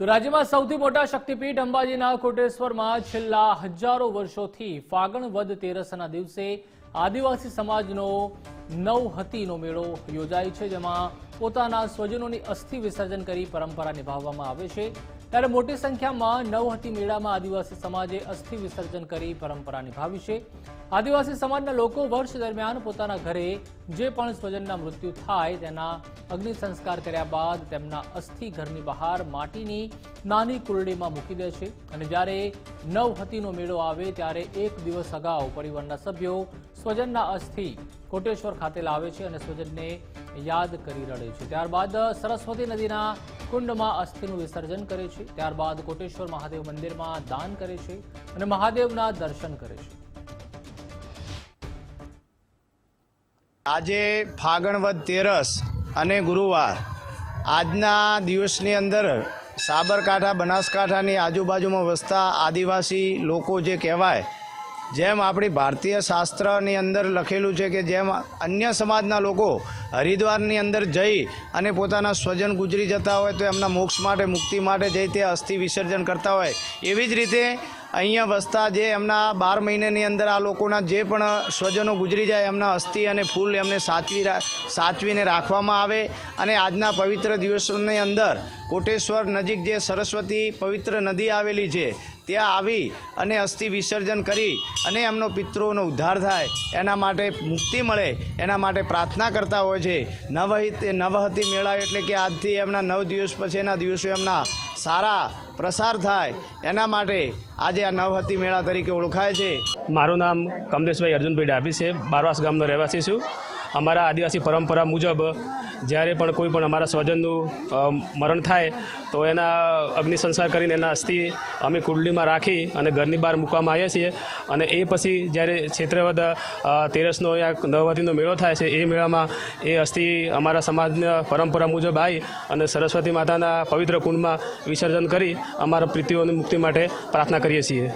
તો રાજ્યમાં સૌથી મોટા શક્તિપીઠ અંબાજીના કોટેશ્વરમાં છેલ્લા હજારો વર્ષોથી ફાગણ વદ તેરસના દિવસે આદિવાસી સમાજનો નવહતીનો મેળો યોજાય છે, જેમાં પોતાના સ્વજનોની અસ્થિ વિસર્જન કરી પરંપરા નિભાવવામાં આવે છે। ત્યારે મોટી સંખ્યામાં નવહતી મેળામાં આદિવાસી સમાજે અસ્થિ વિસર્જન કરી પરંપરા નિભાવી છે। આદિવાસી સમાજના લોકો વર્ષ દરમિયાન પોતાના ઘરે જે પણ સ્વજનના મૃત્યુ થાય તેના અગ્નિ સંસ્કાર કર્યા બાદ તેમના અસ્થિ ઘરની બહાર માટીની નાની કુરડીમાં મૂકી દે છે અને જ્યારે નવહતીનો મેળો આવે ત્યારે એક દિવસ અગાઉ પરિવારના સભ્યો સ્વજનના અસ્થિ કોટેશ્વર ખાતે લાવે છે અને સ્વજનને યાદ કરી રડે છે। ત્યારબાદ સરસ્વતી નદીના કુંડમાં અસ્થિનું વિસર્જન કરે છે। ત્યારબાદ કોટેશ્વર મહાદેવ મંદિરમાં દાન કરે છે અને મહાદેવના દર્શન કરે છે। આજે ફાગણ વદ તેરસ અને ગુરુવાર આજના દિવસની અંદર સાબરકાંઠા બનાસકાંઠાની આજુબાજુમાં વસતા આદિવાસી લોકો જે કહેવાય, જેમ આપણી ભારતીય શાસ્ત્રની અંદર લખેલું છે કે જેમ અન્ય સમાજના લોકો હરિદ્વારની અંદર જઈ અને પોતાના સ્વજન ગુજરી જતા હોય તો એમના મોક્ષ માટે મુક્તિ માટે જઈ તે અસ્થિ વિસર્જન કરતા હોય, એવી જ રીતે અહીંયા વસતા જે એમના 12 મહિનાની અંદર આ લોકોના જે પણ સ્વજનો ગુજરી જાય એમના અસ્થિ અને ફૂલ એમને સાચવીને રાખવામાં આવે અને આજના પવિત્ર દિવસોની અંદર કોટેશ્વર નજીક જે સરસ્વતી પવિત્ર નદી આવેલી છે ત્યાં આવી અને અસ્થિ વિસર્જન કરી અને એમનો પિતૃઓનો ઉદ્ધાર થાય, એના માટે મુક્તિ મળે, એના માટે પ્રાર્થના કરતા હોય છે। નવહતી મેળા એટલે કે આજથી એમના 9 દિવસ પછીના દિવસો એમના સારા પ્રસાર થાય એના માટે આજે આ નવહતી મેળા તરીકે ઓળખાય છે। મારું નામ કમલેશભાઈ અર્જુનભાઈ ડાભી છે। બારવાસ ગામનો રહેવાસી છું। અમારા આદિવાસી પરંપરા મુજબ જ્યારે પણ કોઈ પણ અમારા સ્વજનનું મરણ થાય તો એના અગ્નિ સંસ્કાર કરીને એના અસ્થિ અમે કુંડલીમાં રાખી અને ઘરની બહાર મૂકવામાં આવ્યા છીએ અને એ પછી જ્યારે ક્ષેત્રવદ તેરસનો યા નવહતીનો મેળો થાય છે એ મેળામાં એ અસ્થિ અમારા સમાજના પરંપરા મુજબ આવી અને સરસ્વતી માતાના પવિત્ર કુંડમાં વિસર્જન કરી અમારા પ્રીતિઓની મુક્તિ માટે પ્રાર્થના કરીએ છીએ।